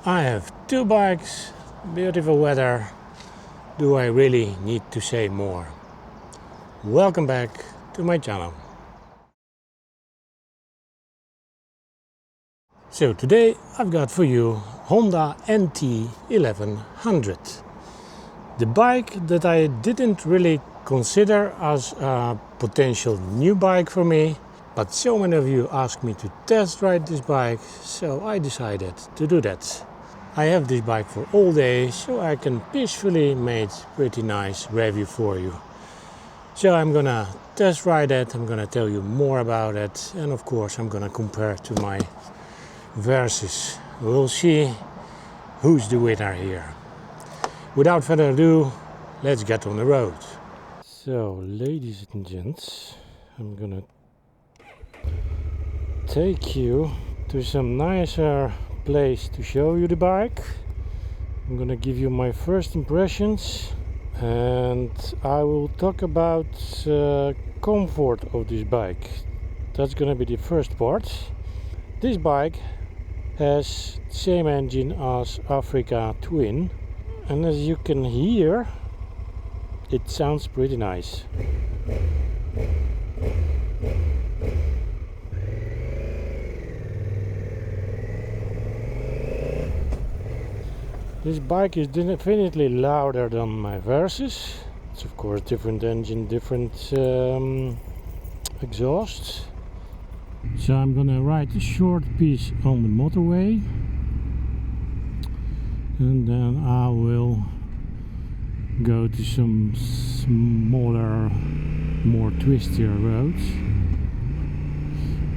I have two bikes, beautiful weather. Do I really need to say more? Welcome back to my channel. So today I've got for you Honda NT 1100. The bike that I didn't really consider as a potential new bike for me, but so many of you asked me to test ride this bike, so I decided to do that. I have this bike for all day, so I can peacefully make pretty nice review for you. So I'm gonna test ride it, I'm gonna tell you more about it, and of course I'm gonna compare it to my Versys. We'll see who's the winner here. Without further ado, let's get on the road. So, ladies and gents, I'm gonna take you to some nicer place to show you the bike. I'm gonna give you my first impressions, and I will talk about comfort of this bike. That's gonna be the first part. This bike has the same engine as Africa Twin, and as you can hear, it sounds pretty nice. This bike is definitely louder than my Versys. It's of course different engine, different exhaust. So I'm gonna ride a short piece on the motorway, and then I will go to some smaller, more twistier roads.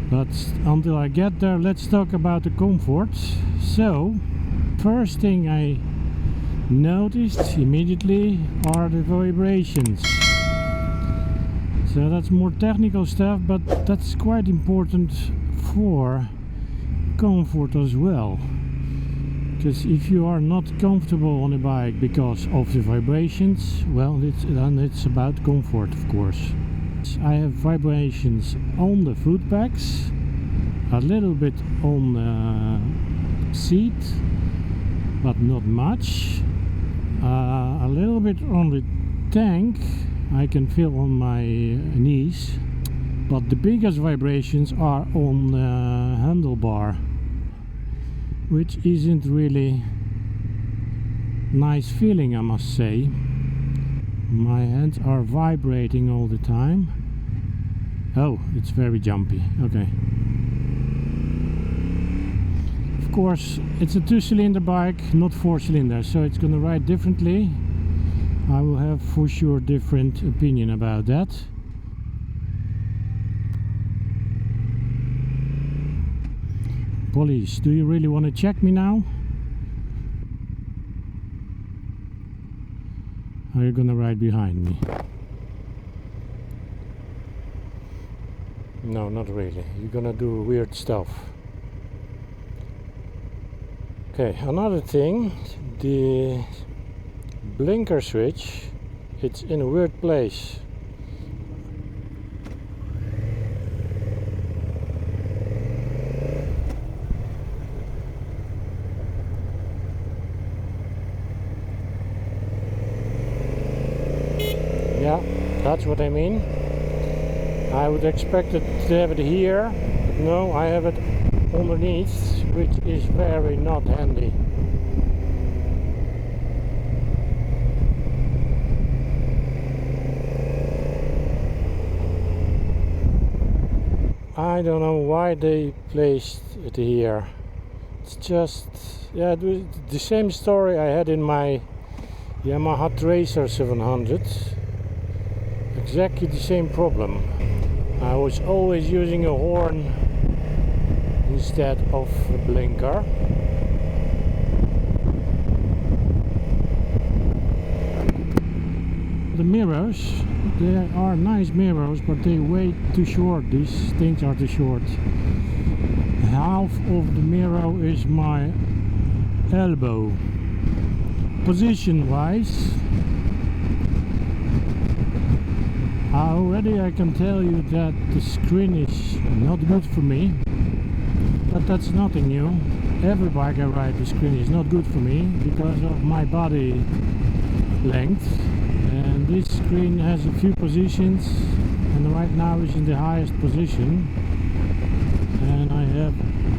But until I get there, let's talk about the comfort. So, first thing I noticed immediately are the vibrations. So that's more technical stuff, but that's quite important for comfort as well. Because if you are not comfortable on a bike because of the vibrations, well, then it's about comfort, of course. I have vibrations on the foot pegs, a little bit on the seat, but not much. A little bit on the tank, I can feel on my knees, but the biggest vibrations are on the handlebar, which isn't really nice feeling, I must say. My hands are vibrating all the time. Oh, it's very jumpy. Okay. Of course, it's a 2-cylinder bike, not 4-cylinder, so it's gonna ride differently. I will have for sure different opinion about that. Police, do you really want to check me now? Are you gonna ride behind me? No, not really. You're gonna do weird stuff. Okay, another thing, the blinker switch, it's in a weird place. Yeah, that's what I mean. I would expect it to have it here, but no, I have it underneath, which is very not handy. I don't know why they placed it here. It's just, yeah, it was the same story I had in my Yamaha Tracer 700. Exactly the same problem. I was always using a horn instead of a blinker. The mirrors, they are nice mirrors, but they're way too short. These things are too short. Half of the mirror is my elbow. Position wise, already I can tell you that the screen is not good for me, but that's nothing new. every bike I ride, the screen is not good for me because of my body length. And this screen has a few positions, and right now is in the highest position. And I have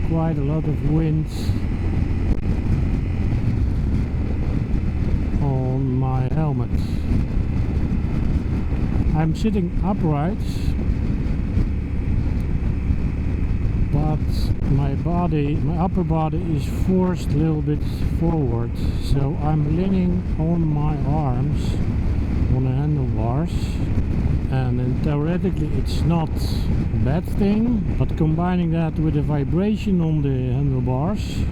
quite a lot of wind on my helmet. I'm sitting upright, but my upper body is forced a little bit forward, so I'm leaning on my arms on the handlebars, and then theoretically it's not a bad thing, but combining that with the vibration on the handlebars,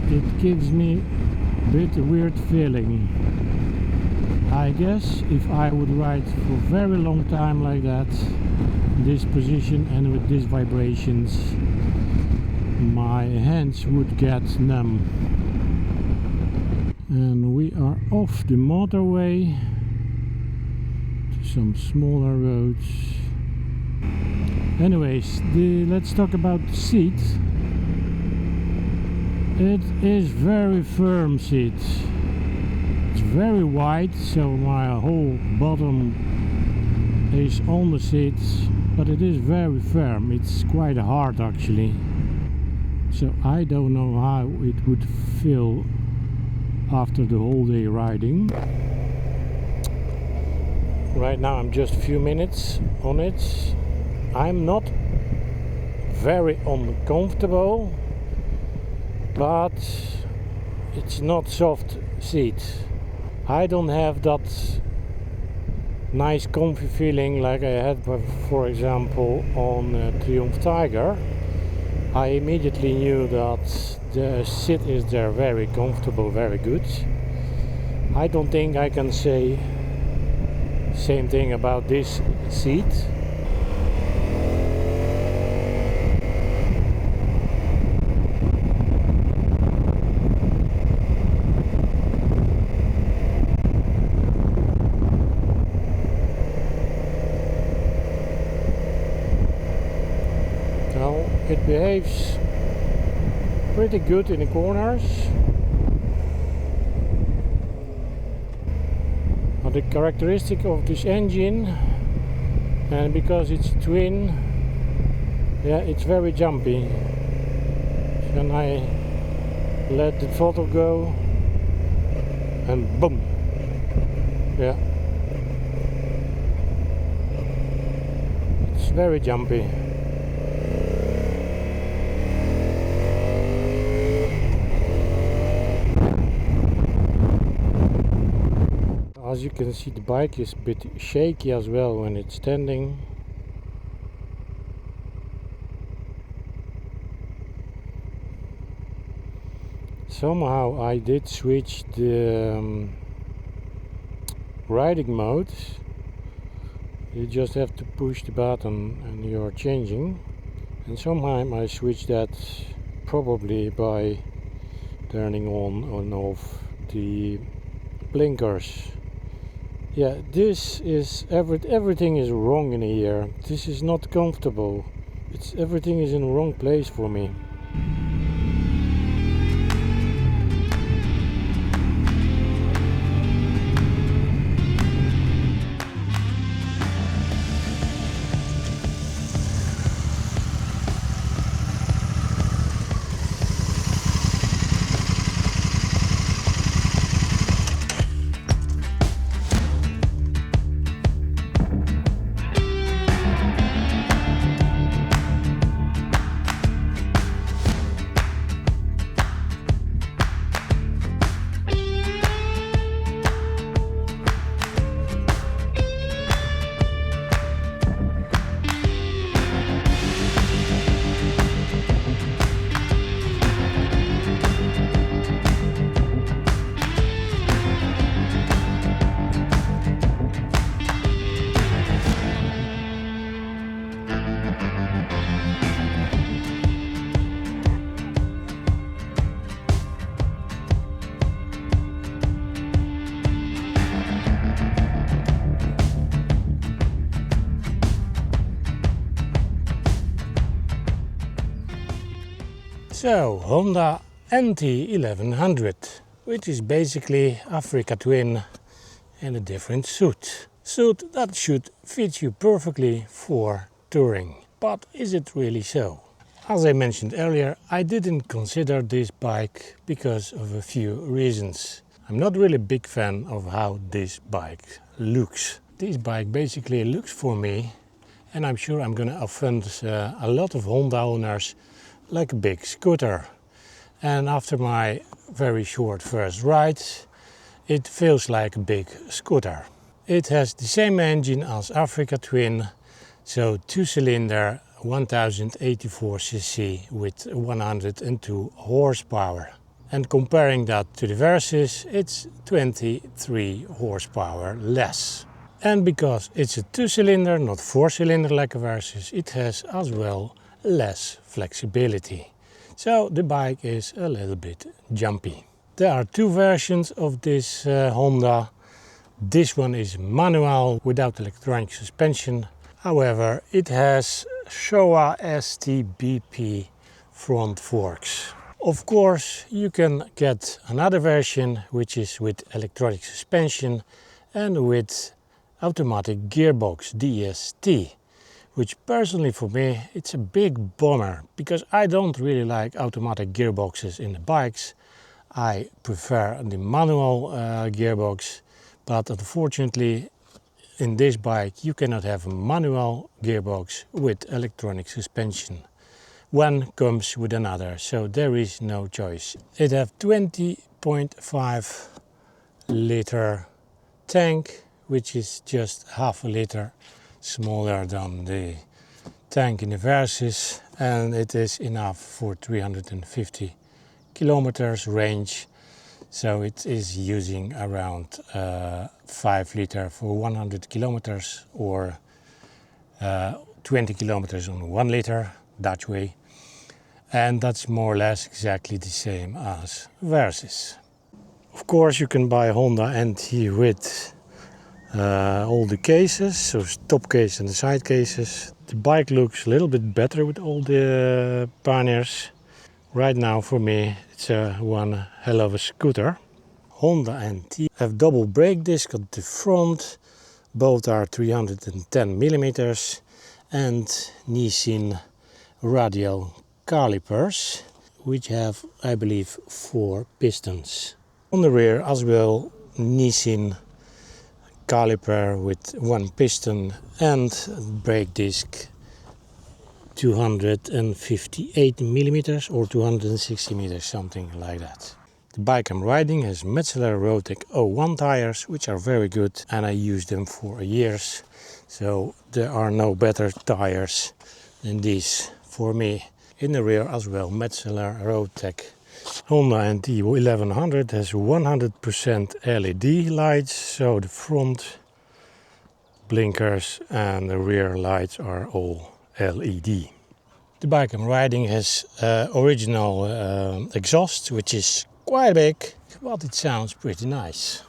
it gives me a bit weird feeling. I guess if I would ride for a very long time like that, this position and with these vibrations, my hands would get numb. And we are off the motorway to some smaller roads. Anyways, let's talk about the seat. It is very firm seat. It's very wide, so my whole bottom is on the seat, but it is very firm. It's quite hard actually. So I don't know how it would feel after the whole day riding. Right now I'm just a few minutes on it. I'm not very uncomfortable, but it's not soft seat. I don't have that nice comfy feeling like I had, for example, on Triumph Tiger. I immediately knew that the seat is there very comfortable, very good. I don't think I can say same thing about this seat. It behaves pretty good in the corners. But the characteristic of this engine, and because it's twin, yeah, it's very jumpy. Then I let the throttle go and boom, yeah, it's very jumpy. As you can see, the bike is a bit shaky as well when it's standing. Somehow I did switch the riding mode. You just have to push the button and you're changing. And somehow I switched that probably by turning on and off the blinkers. Yeah, this is everything is wrong in here. This is not comfortable. Everything is in the wrong place for me. So, Honda NT1100, which is basically Africa Twin in a different suit. Suit that should fit you perfectly for touring. But is it really so? As I mentioned earlier, I didn't consider this bike because of a few reasons. I'm not really a big fan of how this bike looks. This bike basically looks for me, and I'm sure I'm gonna offend a lot of Honda owners, like a big scooter. And after my very short first ride, it feels like a big scooter. It has the same engine as Africa Twin, so 2-cylinder 1084cc with 102 horsepower. And comparing that to the Versys, it's 23 horsepower less. And because it's a 2-cylinder, not 4-cylinder like a Versys, it has as well less flexibility. So the bike is a little bit jumpy. There are two versions of this Honda. This one is manual without electronic suspension. However, it has Showa STBP front forks. Of course, you can get another version which is with electronic suspension and with automatic gearbox DST. Which personally for me, it's a big bummer, because I don't really like automatic gearboxes in the bikes. I prefer the manual gearbox, but unfortunately in this bike you cannot have a manual gearbox with electronic suspension. One comes with another, so there is no choice. It has 20.5 liter tank, which is just half a liter smaller than the tank in the Versys, and it is enough for 350 kilometers range, so it is using around 5 liter for 100 kilometers or 20 kilometers on 1 liter Dutch way, and that's more or less exactly the same as Versys. Of course, you can buy a Honda NT with all the cases, so top case and the side cases. The bike looks a little bit better with all the panniers. Right now for me it's one hell of a scooter. Honda NT have double brake disc at the front. Both are 310 millimeters and Nissin radial calipers, which have, I believe, 4 pistons. On the rear as well, Nissin caliper with 1 piston and brake disc 258 millimeters or 260 meters, something like that. The bike I'm riding has Metzeler Roadtec 01 tires, which are very good, and I use them for years, so there are no better tires than these for me. In the rear as well, Metzeler Roadtec. Honda NT1100 has 100% LED lights, so the front blinkers and the rear lights are all LED. The bike I'm riding has original exhaust, which is quite big, but it sounds pretty nice.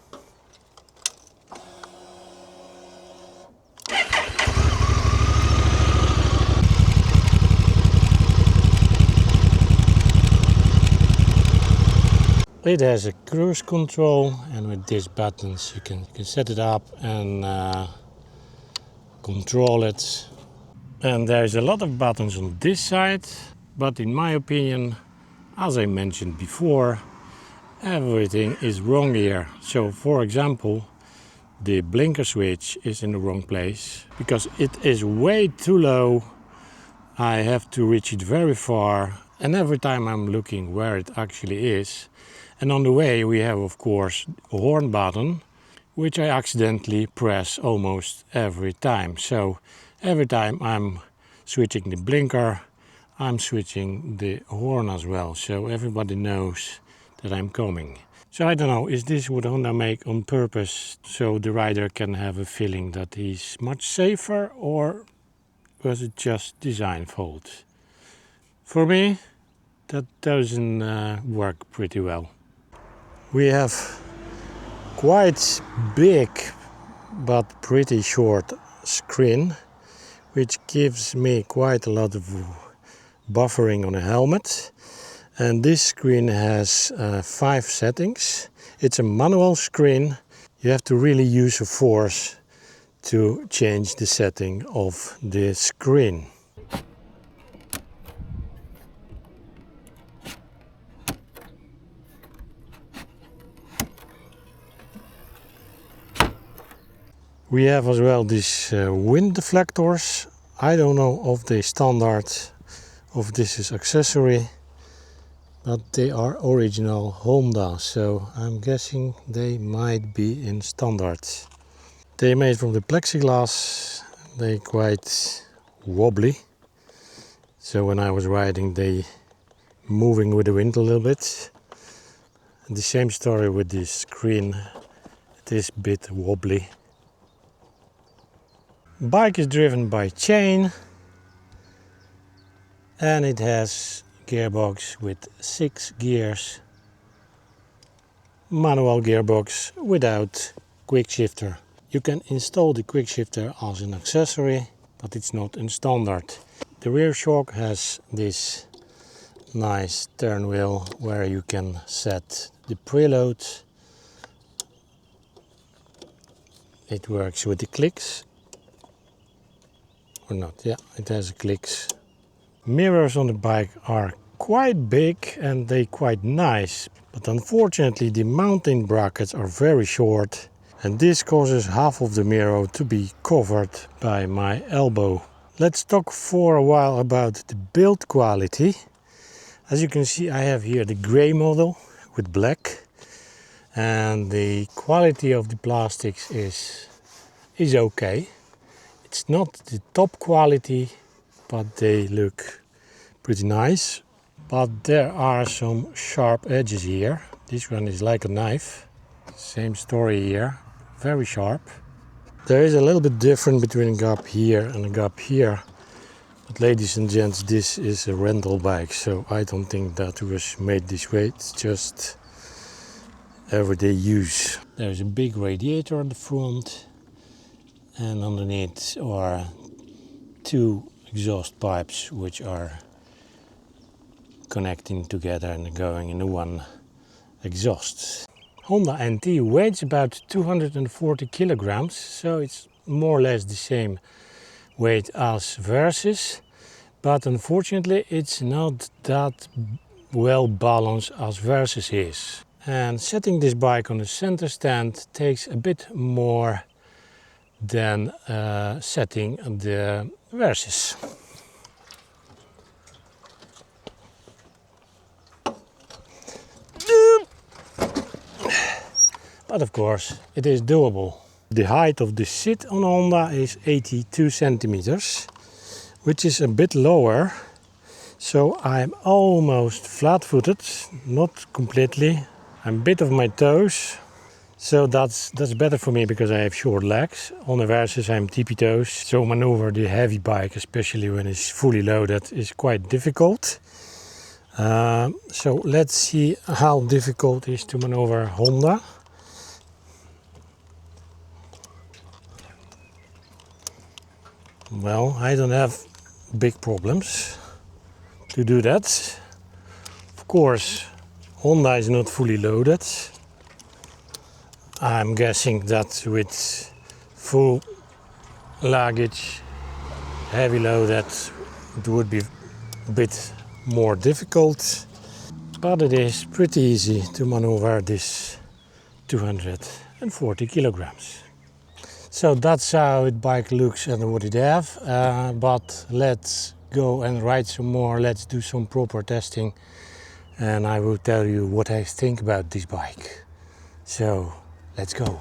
It has a cruise control, and with these buttons you can set it up and control it. And there's a lot of buttons on this side, but in my opinion, as I mentioned before, everything is wrong here. So for example, the blinker switch is in the wrong place because it is way too low. I have to reach it very far, and every time I'm looking where it actually is. And on the way we have of course a horn button, which I accidentally press almost every time. So every time I'm switching the blinker, I'm switching the horn as well, so everybody knows that I'm coming. So I don't know, is this what Honda make on purpose so the rider can have a feeling that he's much safer, or was it just design fault? For me, that doesn't work pretty well. We have quite big but pretty short screen, which gives me quite a lot of buffering on the helmet, And this screen has 5 settings. It's a manual screen. You have to really use a force to change the setting of the screen. We have as well these wind deflectors. I don't know if they standard, if this is accessory, but they are original Honda, so I'm guessing they might be in standard. They're made from the plexiglass. They're quite wobbly, so when I was riding they moving with the wind a little bit. And the same story with this screen, it is a bit wobbly. Bike is driven by chain and it has gearbox with 6 gears, manual gearbox without quick shifter. You can install the quick shifter as an accessory, but it's not in standard. The rear shock has this nice turn wheel where you can set the preload. It works with the clicks. Or not, yeah, it has clicks. Mirrors on the bike are quite big and they quite nice, but unfortunately the mounting brackets are very short and this causes half of the mirror to be covered by my elbow. Let's talk for a while about the build quality. As you can see, I have here the grey model with black, and the quality of the plastics is okay. It's not the top quality, but they look pretty nice. But there are some sharp edges here. This one is like a knife. Same story here, very sharp. There is a little bit different between a gap here and a gap here. But ladies and gents, this is a rental bike, so I don't think that was made this way. It's just everyday use. There's a big radiator on the front, and underneath are 2 exhaust pipes which are connecting together and going in one exhaust. Honda NT weighs about 240 kilograms, so it's more or less the same weight as Versys, but unfortunately it's not that well balanced as Versys is. And setting this bike on the center stand takes a bit more than setting the Versys. But of course it is doable. The height of the seat on Honda is 82 centimeters, which is a bit lower, so I'm almost flat-footed, not completely. I'm a bit of my toes. So that's better for me because I have short legs. On the Versys I'm tippy-toes, so maneuver the heavy bike, especially when it's fully loaded, is quite difficult. So let's see how difficult it is to maneuver Honda. Well, I don't have big problems to do that. Of course, Honda is not fully loaded. I'm guessing that with full luggage, heavy loaded, it would be a bit more difficult. But it is pretty easy to maneuver this 240 kilograms. So that's how the bike looks and what it have. But let's go and ride some more. Let's do some proper testing, and I will tell you what I think about this bike. So let's go.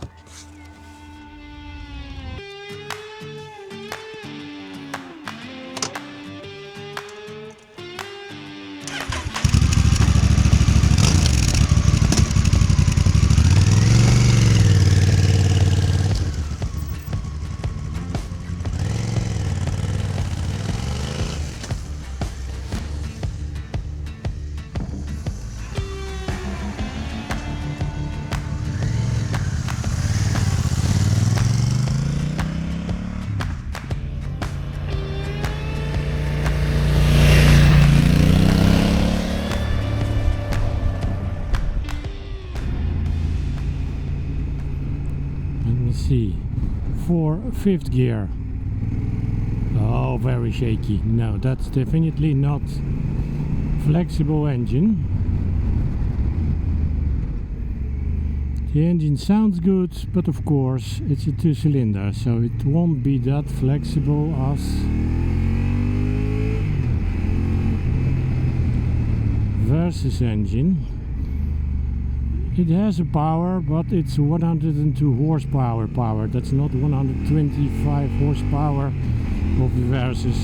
Let's see. Fifth gear. Oh, very shaky. No, that's definitely not flexible engine. The engine sounds good, but of course it's a 2-cylinder, so it won't be that flexible as Versys engine. It has a power, but it's 102 horsepower power. That's not 125 horsepower of the Versys.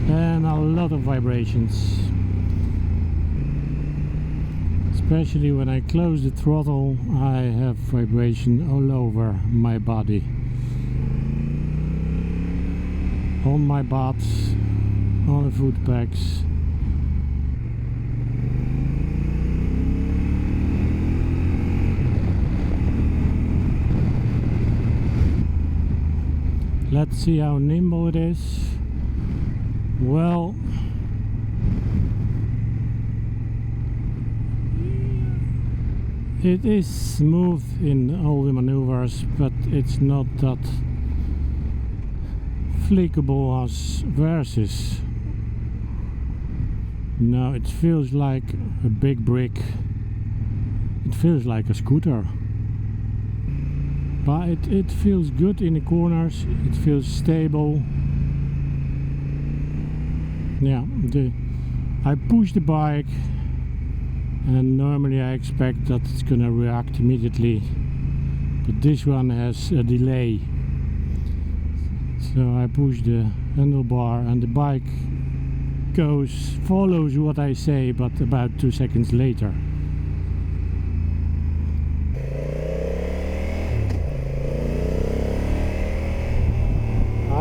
And a lot of vibrations. Especially when I close the throttle, I have vibration all over my body. On my butt, on the foot pegs. Let's see how nimble it is. Well, it is smooth in all the maneuvers, but it's not that flickable as Versys. No, it feels like a big brick. It feels like a scooter. But it feels good in the corners, it feels stable. Yeah, I push the bike and normally I expect that it's gonna react immediately, but this one has a delay. So I push the handlebar and the bike follows what I say, but about 2 seconds later.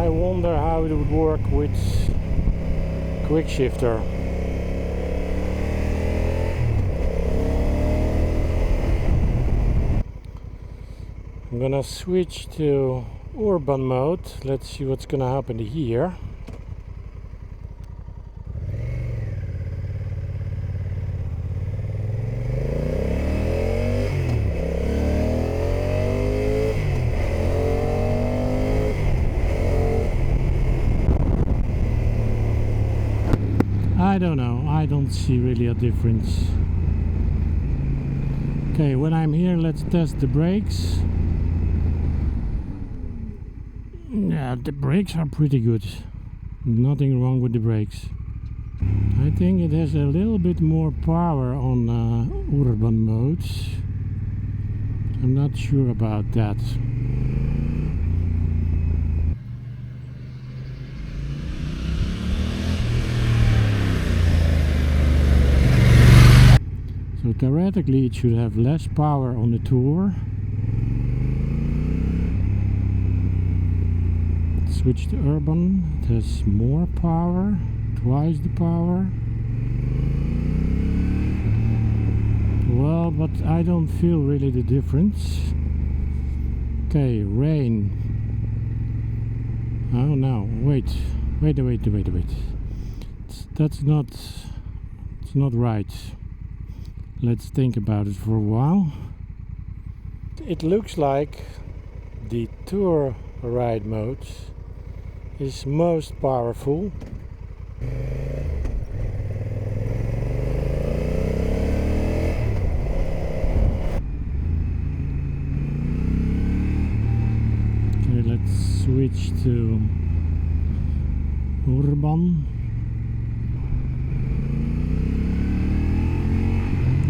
I wonder how it would work with quick shifter. I'm gonna switch to urban mode. Let's see what's gonna happen here. I don't know, I don't see really a difference. Okay, when I'm here, let's test the brakes. Yeah, the brakes are pretty good. Nothing wrong with the brakes. I think it has a little bit more power on urban modes. I'm not sure about that. So theoretically it should have less power on the Tour. Switch to urban, it has more power, twice the power. Well, but I don't feel really the difference. Okay, rain. Oh no, wait. It's not right. Let's think about it for a while. It looks like the Tour ride mode is most powerful. Okay, let's switch to urban.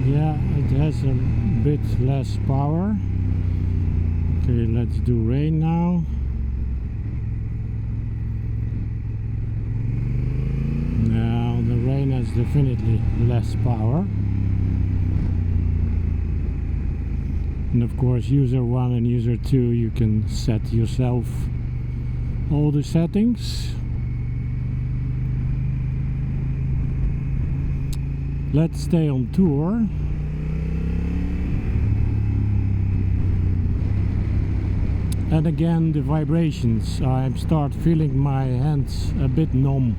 Yeah, it has a bit less power. Okay, let's do rain now. Now the rain has definitely less power. And of course, user 1 and user 2, you can set yourself all the settings. Let's stay on Tour. And again, the vibrations. I start feeling my hands a bit numb.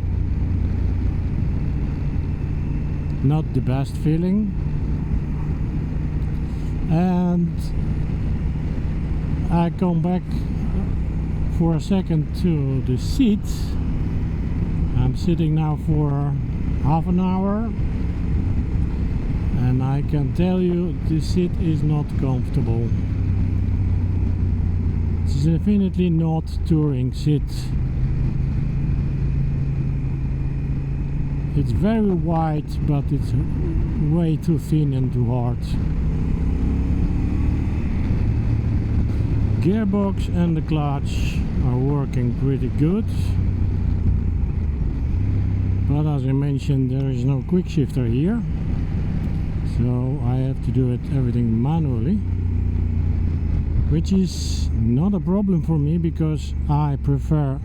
Not the best feeling. And I come back for a second to the seat. I'm sitting now for half an hour, and I can tell you the seat is not comfortable. It's definitely not touring seat. It's very wide, but it's way too thin and too hard. Gearbox and the clutch are working pretty good, but as I mentioned, there is no quick shifter here, so I have to do everything manually, which is not a problem for me because I prefer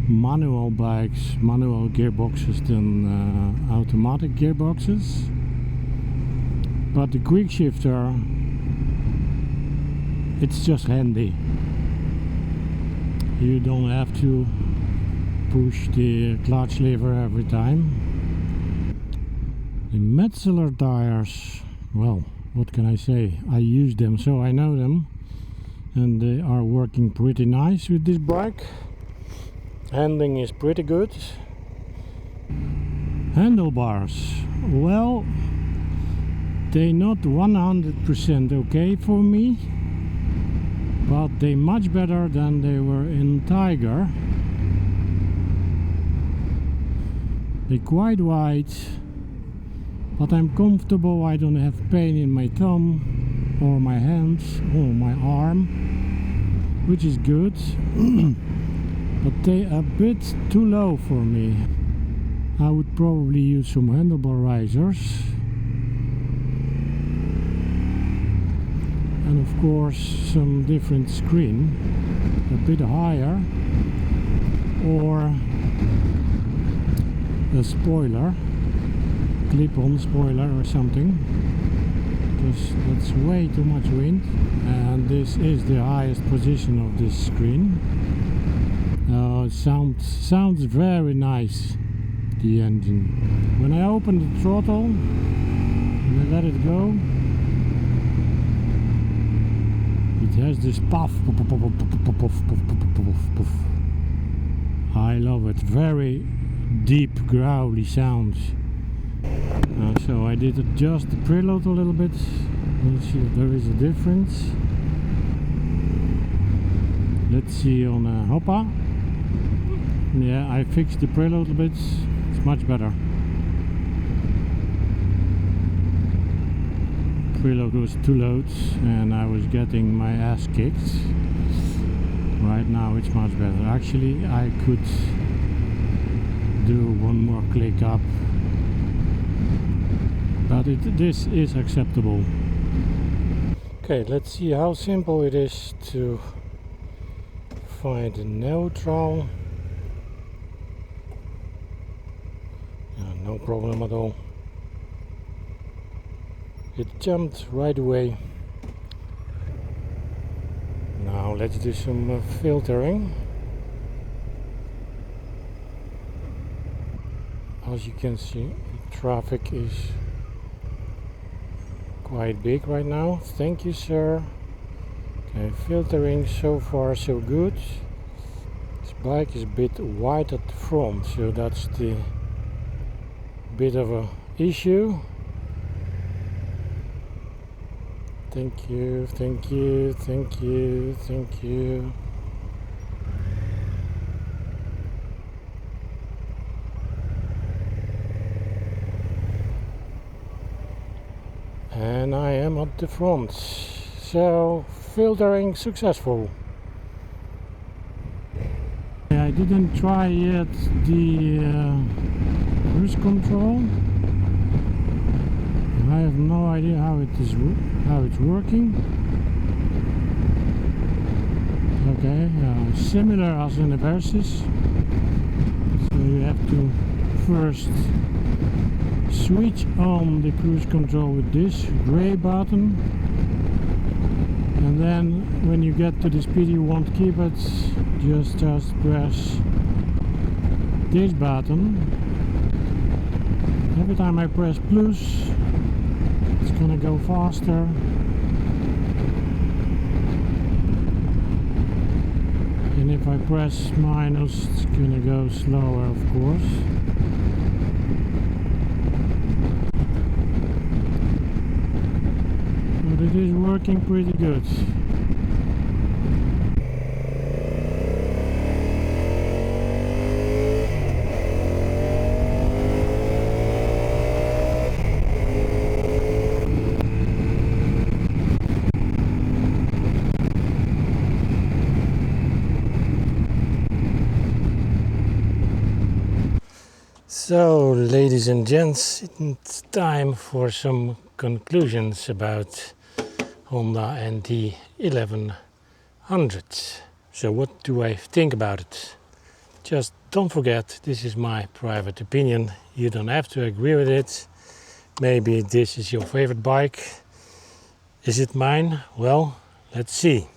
manual bikes, manual gearboxes than automatic gearboxes. But the quick shifter, it's just handy. You don't have to push the clutch lever every time. The Metzeler tires, well, what can I say? I use them, so I know them, and they are working pretty nice with this bike. Handling is pretty good. Handlebars, well, they're not 100% okay for me, but they're much better than they were in Tiger. They're quite wide, but I'm comfortable. I don't have pain in my thumb or my hands or my arm, which is good. But they are a bit too low for me. I would probably use some handlebar risers. And of course some different screen, a bit higher, or a spoiler, clip-on spoiler or something, because that's way too much wind, and this is the highest position of this screen. It sounds very nice, the engine. When I open the throttle and I let it go, it has this puff, puff, puff, puff, puff, puff, puff, puff, puff. I love it. Very deep, growly sounds. So I did adjust the preload a little bit. You see that there is a difference. Let's see on Hoppa. Yeah, I fixed the preload a bit. It's much better. Preload was too low and I was getting my ass kicked. Right now it's much better. Actually, I could do one more click up, but this is acceptable. Okay, let's see how simple it is to find the neutral. No problem at all. It jumped right away. Now let's do some filtering. As you can see, the traffic is quite big right now. Thank you, sir. Okay, filtering so far so good. This bike is a bit wide at the front, so that's the bit of a issue. Thank you, thank you, thank you, thank you. And I am at the front, so filtering successful. I didn't try yet the cruise control. I have no idea how it's working. Okay, similar as in the Versys. So you have to first switch on the cruise control with this gray button, and then when you get to the speed you want to keep it, just press this button. Every time I press plus, It's gonna go faster. And if I press minus, it's gonna go slower, of course. But it is working pretty good. So, ladies and gents, it's time for some conclusions about Honda NT 1100. So what do I think about it? Just don't forget, this is my private opinion. You don't have to agree with it. Maybe this is your favorite bike. Is it mine? Well, let's see.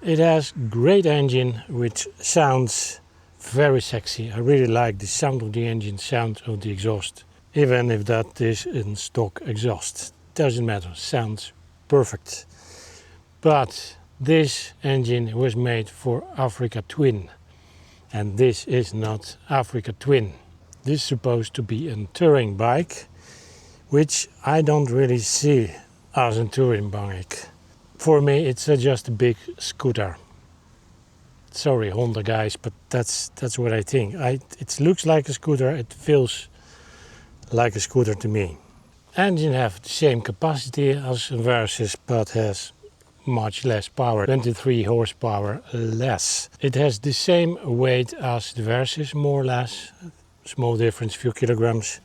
It has great engine which sounds very sexy. I really like the sound of the engine, sound of the exhaust. Even if that is in stock exhaust. Doesn't matter, sounds perfect. But this engine was made for Africa Twin. And this is not Africa Twin. This is supposed to be a touring bike, which I don't really see as a touring bike. For me, it's just a big scooter. Sorry, Honda guys, but that's what I think. It looks like a scooter, it feels like a scooter to me. Engine have the same capacity as a Versys, but has much less power, 23 horsepower less. It has the same weight as the Versys, more or less. Small difference, few kilograms.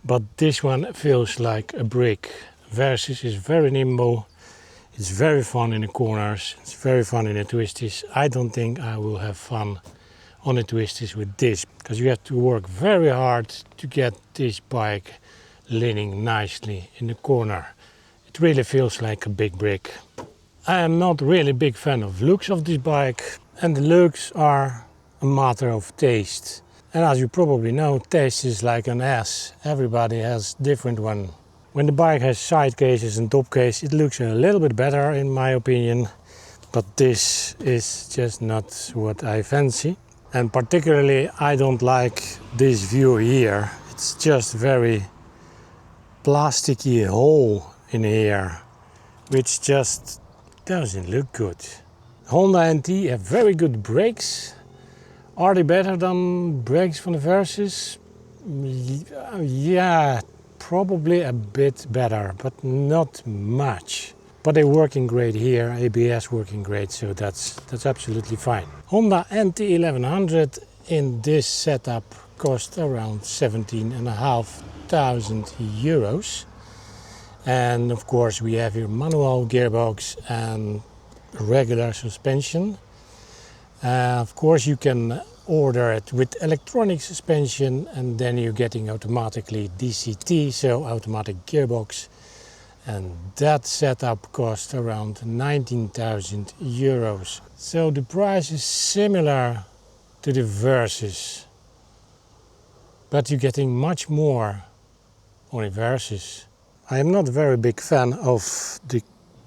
But this one feels like a brick. Versys is very nimble. It's very fun in the corners, it's very fun in the twisties. I don't think I will have fun on the twisties with this, because you have to work very hard to get this bike leaning nicely in the corner. It really feels like a big brick. I am not really a big fan of looks of this bike, and the looks are a matter of taste. And as you probably know, taste is like an ass. Everybody has different one. When the bike has side cases and top case, it looks a little bit better in my opinion, but this is just not what I fancy. And particularly I don't like this view here. It's just very plasticky hole in here, which just doesn't look good. Honda NT have very good brakes. Are they better than brakes from the Versys? Yeah. Probably a bit better, but not much. But they're working great here, ABS working great, so that's absolutely fine. Honda NT 1100 in this setup cost around 17,500 euros. And of course we have here manual gearbox and regular suspension. Of course you can order it with electronic suspension, and then you're getting automatically DCT, so automatic gearbox, and that setup cost around 19,000 euros. So the price is similar to the Versys, but you're getting much more on the Versys. I am not a very big fan of the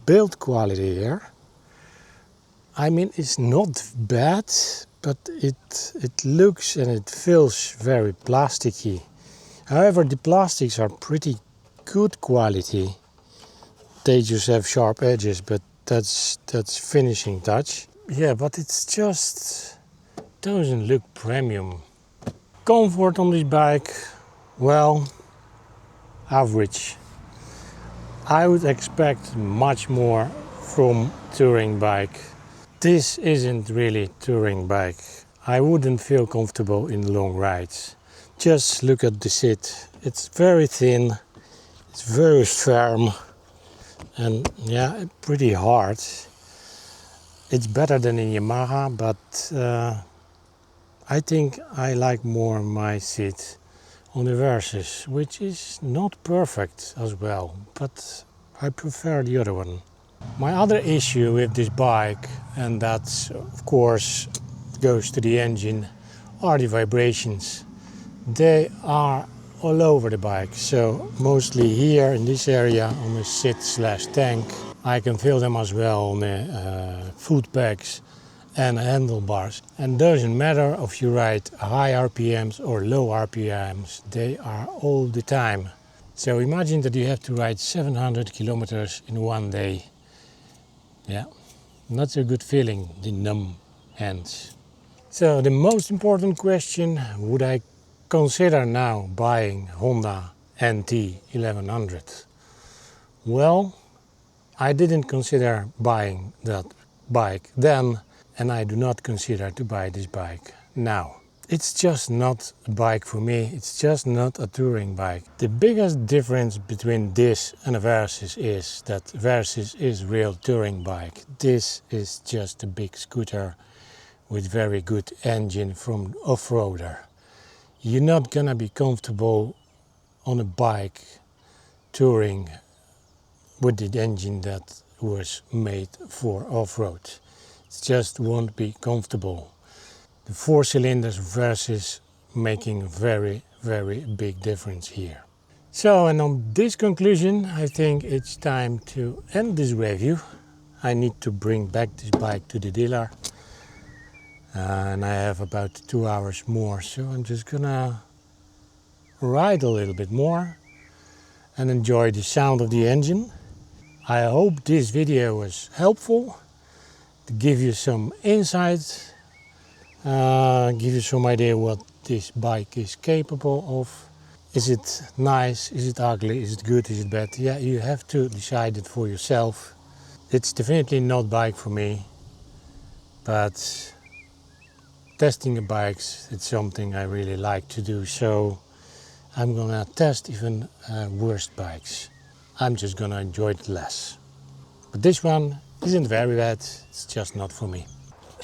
build quality here. I mean, it's not bad, but it looks and it feels very plasticky. However, the plastics are pretty good quality. They just have sharp edges, but that's finishing touch. Yeah, but it's just doesn't look premium. Comfort on this bike, well, average. I would expect much more from touring bike. This isn't really touring bike. I wouldn't feel comfortable in long rides. Just look at the seat. It's very thin, it's very firm, and yeah, pretty hard. It's better than in Yamaha, but I think I like more my seat on the Versys, which is not perfect as well, but I prefer the other one. My other issue with this bike, and that of course goes to the engine, are the vibrations. They are all over the bike. So mostly here in this area on the sit/tank. I can feel them as well on the foot pegs and handlebars. And doesn't matter if you ride high RPMs or low RPMs, they are all the time. So imagine that you have to ride 700 kilometers in one day. Yeah, not a good feeling, the numb hands. So the most important question, would I consider now buying Honda NT 1100? Well, I didn't consider buying that bike then, and I do not consider to buy this bike now. It's just not a bike for me, it's just not a touring bike. The biggest difference between this and a Versys is that Versys is real touring bike. This is just a big scooter with very good engine from off-roader. You're not gonna be comfortable on a bike touring with the engine that was made for off-road. It just won't be comfortable. The 4 cylinders versus making a very, very big difference here. So, and on this conclusion, I think it's time to end this review. I need to bring back this bike to the dealer. And I have about 2 hours more, so I'm just gonna ride a little bit more and enjoy the sound of the engine. I hope this video was helpful to give you some insights, give you some idea what this bike is capable of. Is it nice? Is it ugly? Is it good? Is it bad? Yeah, you have to decide it for yourself. It's definitely not a bike for me, but testing the bikes, it's something I really like to do, so I'm gonna test even worse bikes. I'm just gonna enjoy it less. But this one isn't very bad, it's just not for me.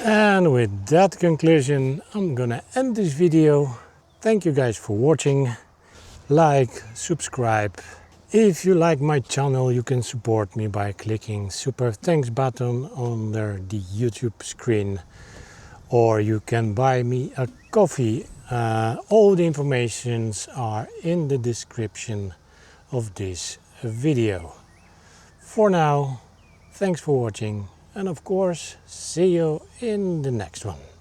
And with that conclusion, I'm gonna end this video. Thank you guys for watching. Like, subscribe. If you like my channel, you can support me by clicking super thanks button under the YouTube screen. Or you can buy me a coffee. All the informations are in the description of this video. For now, thanks for watching, and of course, see you in the next one.